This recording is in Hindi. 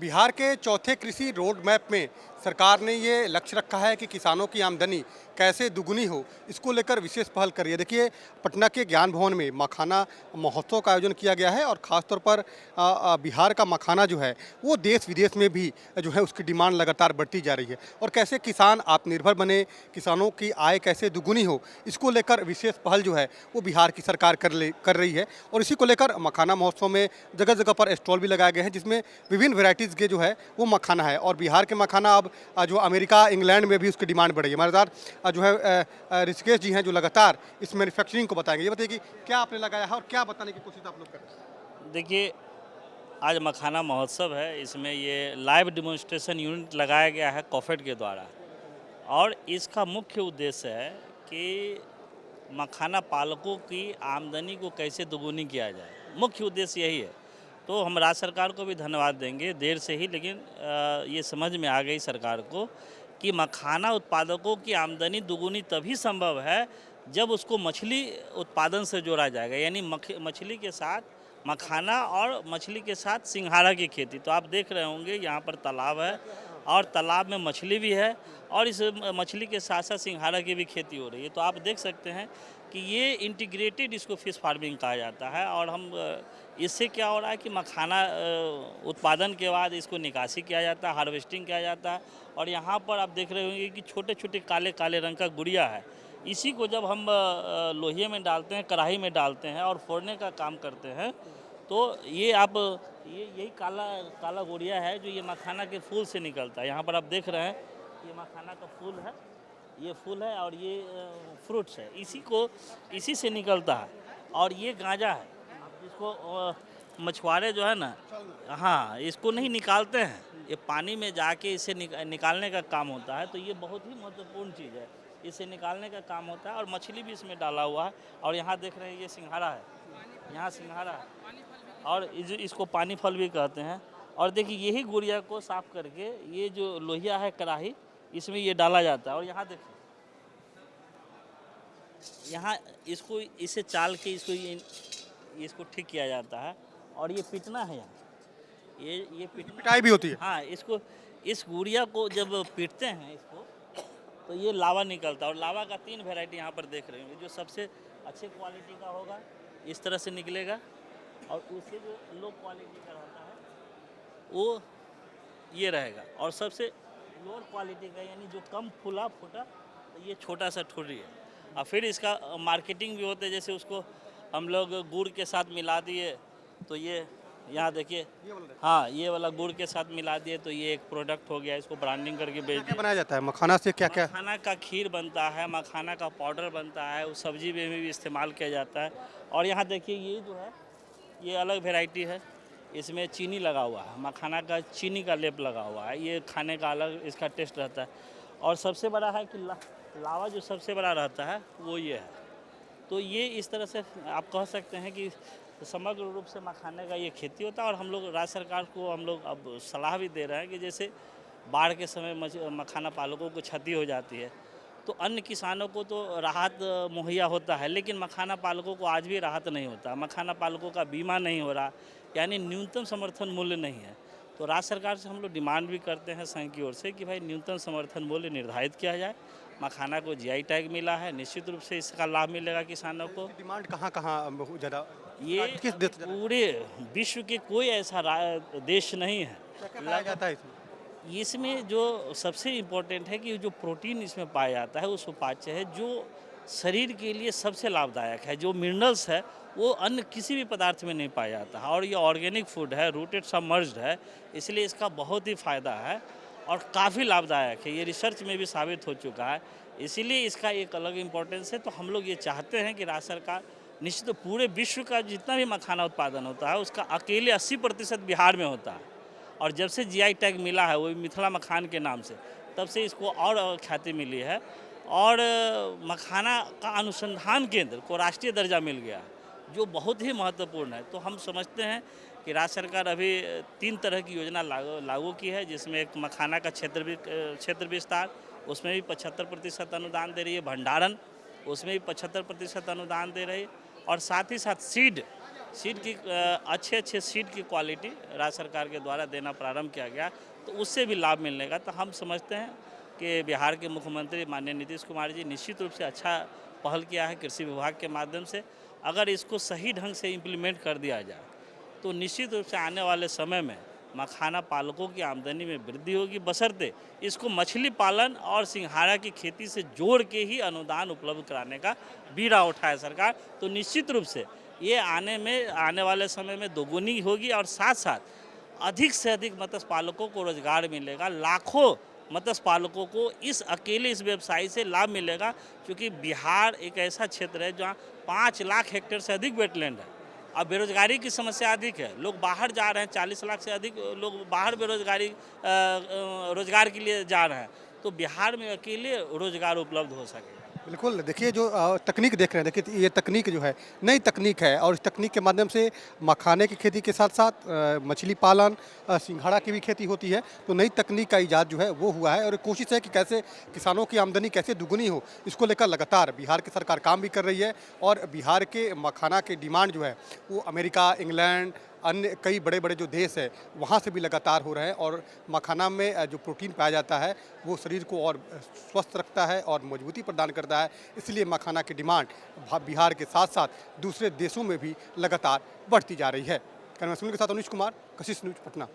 बिहार के चौथे कृषि रोड मैप में सरकार ने ये लक्ष्य रखा है कि किसानों की आमदनी कैसे दुगुनी हो, इसको लेकर विशेष पहल कर रही है। देखिए, पटना के ज्ञान भवन में मखाना महोत्सव का आयोजन किया गया है और ख़ासतौर पर बिहार का मखाना जो है वो देश विदेश में भी जो है उसकी डिमांड लगातार बढ़ती जा रही है। और कैसे किसान आत्मनिर्भर बने, किसानों की आय कैसे दुगुनी हो, इसको लेकर विशेष पहल जो है वो बिहार की सरकार कर रही है। और इसी को लेकर मखाना महोत्सव में जगह जगह पर स्टॉल भी लगाए गए हैं, जिसमें विभिन्न वेराइटीज़ के जो है वो मखाना है। और बिहार के मखाना अब जो अमेरिका, इंग्लैंड में भी उसकी डिमांड बढ़ रही है। हमारे साथ जो है ऋषिकेश जी हैं, जो लगातार इस मैन्युफैक्चरिंग को बताएंगे। ये बताइए कि क्या आपने लगाया है और क्या बताने की कोशिश आप लोग कर रहे हैं? देखिए, आज मखाना महोत्सव है। इसमें ये लाइव डिमॉन्स्ट्रेशन यूनिट लगाया गया है कॉफेड के द्वारा। और इसका मुख्य उद्देश्य है कि मखाना पालकों की आमदनी को कैसे दोगुनी किया जाए। मुख्य उद्देश्य यही है। तो हम राज्य सरकार को भी धन्यवाद देंगे, देर से ही, लेकिन ये समझ में आ गई सरकार को कि मखाना उत्पादकों की आमदनी दोगुनी तभी संभव है जब उसको मछली उत्पादन से जोड़ा जाएगा। यानी मछली के साथ मखाना और मछली के साथ सिंघाड़ा की खेती। तो आप देख रहे होंगे यहाँ पर तालाब है और तालाब में मछली भी है और इस मछली के साथ साथ सिंघाड़ा की भी खेती हो रही है। तो आप देख सकते हैं कि ये इंटीग्रेटेड इसको फिश फार्मिंग कहा जाता है। और हम इससे क्या हो रहा है कि मखाना उत्पादन के बाद इसको निकासी किया जाता है, हार्वेस्टिंग किया जाता है। और यहाँ पर आप देख रहे होंगे कि छोटे छोटे काले काले रंग का गुड़िया है। इसी को जब हम लोहिए में डालते हैं, कढ़ाई में डालते हैं और फोड़ने का काम करते हैं, तो ये यही काला काला गुड़िया है जो ये मखाना के फूल से निकलता है। यहाँ पर आप देख रहे हैं ये मखाना का फूल है, ये फूल है और ये फ्रूट्स है। इसी से निकलता है। और ये गांजा है। आप जिसको मछुआरे जो है ना, हाँ, इसको नहीं निकालते हैं, ये पानी में जाके इसे निकालने का काम होता है। तो ये बहुत ही महत्वपूर्ण चीज़ है, इसे निकालने का काम होता है। और मछली भी इसमें डाला हुआ है। और यहाँ देख रहे हैं ये सिंघाड़ा है, यहाँ सिंघाड़ा है और इसको पानी फल भी कहते हैं। और देखिए, यही गुड़िया को साफ करके ये जो लोहिया है कढ़ाई, इसमें ये डाला जाता है। और यहाँ देखिए, यहाँ इसको इसे चाल के इसको ठीक किया जाता है। और ये पिटना है यहाँ, ये पिटाई भी होती है। हाँ, इसको इस गुड़िया को जब पीटते हैं इसको, तो ये लावा निकलता है। और लावा का 3 वैरायटी यहाँ पर देख रहे होंगे। जो सबसे अच्छे क्वालिटी का होगा इस तरह से निकलेगा, और उससे जो लो क्वालिटी का रहता है वो ये रहेगा। और सबसे लोअर क्वालिटी का, यानी जो कम फूला फूटा, तो ये छोटा सा ठुर्री है। और फिर इसका मार्केटिंग भी होता है। जैसे उसको हम लोग गुड़ के साथ मिला दिए, तो ये यहाँ देखिए, हाँ, ये वाला गुड़ के साथ मिला दिए तो ये एक प्रोडक्ट हो गया। इसको ब्रांडिंग करके बेच क्या दिए। बनाया जाता है मखाना से? क्या क्या? मखाना का खीर बनता है, मखाना का पाउडर बनता है, उस सब्जी में भी इस्तेमाल किया जाता है। और यहाँ देखिए, ये जो है ये अलग वैरायटी है, इसमें चीनी लगा हुआ है, मखाना का चीनी का लेप लगा हुआ है। ये खाने का अलग इसका टेस्ट रहता है। और सबसे बड़ा है कि लावा जो सबसे बड़ा रहता है वो ये है। तो ये इस तरह से आप कह सकते हैं कि समग्र रूप से मखाने का ये खेती होता है। और हम लोग राज्य सरकार को हम लोग अब सलाह भी दे रहे हैं कि जैसे बाढ़ के समय मखाना पालकों को क्षति हो जाती है, तो अन्य किसानों को तो राहत मुहैया होता है, लेकिन मखाना पालकों को आज भी राहत नहीं होता। मखाना पालकों का बीमा नहीं हो रहा, यानी न्यूनतम समर्थन मूल्य नहीं है। तो राज्य सरकार से हम लोग डिमांड भी करते हैं संघ की ओर से कि भाई न्यूनतम समर्थन मूल्य निर्धारित किया जाए। मखाना को जीआई टैग मिला है, निश्चित रूप से इसका लाभ मिलेगा किसानों को। डिमांड कहाँ कहाँ बहुत ज़्यादा? ये किस देश से ज़्यादा? पूरे विश्व के कोई ऐसा देश नहीं है। क्या क्या पाया जाता है इसमें? इसमें जो सबसे इम्पोर्टेंट है कि जो प्रोटीन इसमें पाया जाता है वो सुपाच्य है, जो शरीर के लिए सबसे लाभदायक है। जो मिनरल्स है वो अन्य किसी भी पदार्थ में नहीं पाया जाता है। और ये ऑर्गेनिक फूड है, रूटेड सबमर्ज्ड है, इसलिए इसका बहुत ही फ़ायदा है और काफ़ी लाभदायक है। ये रिसर्च में भी साबित हो चुका है, इसीलिए इसका एक अलग इम्पोर्टेंस है। तो हम लोग ये चाहते हैं कि राज्य सरकार निश्चित पूरे विश्व का जितना भी मखाना उत्पादन होता है उसका अकेले 80% बिहार में होता है। और जब से जीआई टैग मिला है वो मिथिला मखान के नाम से, तब से इसको और ख्याति मिली है। और मखाना का अनुसंधान केंद्र को राष्ट्रीय दर्जा मिल गया, जो बहुत ही महत्वपूर्ण है। तो हम समझते हैं कि राज्य सरकार अभी 3 तरह की योजना लागू की है, जिसमें एक मखाना का क्षेत्र विस्तार, उसमें भी 75% अनुदान दे रही है। भंडारण, उसमें भी 75% अनुदान दे रही है। और साथ ही साथ सीड सीड की अच्छे अच्छे सीड की क्वालिटी राज्य सरकार के द्वारा देना प्रारंभ किया गया, तो उससे भी लाभ मिलने का। तो हम समझते हैं कि बिहार के मुख्यमंत्री माननीय नीतीश कुमार जी निश्चित रूप से अच्छा पहल किया है कृषि विभाग के माध्यम से। अगर इसको सही ढंग से इम्प्लीमेंट कर दिया जाए तो निश्चित रूप से आने वाले समय में मखाना पालकों की आमदनी में वृद्धि होगी, बशर्ते इसको मछली पालन और सिंघाड़ा की खेती से जोड़ के ही अनुदान उपलब्ध कराने का बीड़ा उठाए सरकार। तो निश्चित रूप से ये आने वाले समय में दोगुनी होगी और साथ साथ अधिक से अधिक मत्स्य पालकों को रोजगार मिलेगा। लाखों मत्स्य पालकों को इस व्यवसाय से लाभ मिलेगा, क्योंकि बिहार एक ऐसा क्षेत्र है जहाँ 5 लाख हेक्टेयर से अधिक वेटलैंड है। अब बेरोजगारी की समस्या अधिक है, लोग बाहर जा रहे हैं, 40 लाख से अधिक लोग बाहर रोजगार के लिए जा रहे हैं। तो बिहार में अकेले रोजगार उपलब्ध हो सकेगा। बिल्कुल, देखिए जो तकनीक देख रहे हैं, देखिए ये तकनीक जो है नई तकनीक है और इस तकनीक के माध्यम से मखाने की खेती के साथ साथ मछली पालन, सिंघाड़ा की भी खेती होती है। तो नई तकनीक का इजाद जो है वो हुआ है और कोशिश है कि कैसे किसानों की आमदनी कैसे दुगुनी हो, इसको लेकर लगातार बिहार की सरकार काम भी कर रही है। और बिहार के मखाना की डिमांड जो है वो अमेरिका, इंग्लैंड, अन्य कई बड़े बड़े जो देश है वहाँ से भी लगातार हो रहे हैं। और मखाना में जो प्रोटीन पाया जाता है वो शरीर को और स्वस्थ रखता है और मजबूती प्रदान करता है। इसलिए मखाना की डिमांड बिहार के साथ साथ दूसरे देशों में भी लगातार बढ़ती जा रही है। कैमरा के साथ अनिश कुमार, कशिश न्यूज़, पटना।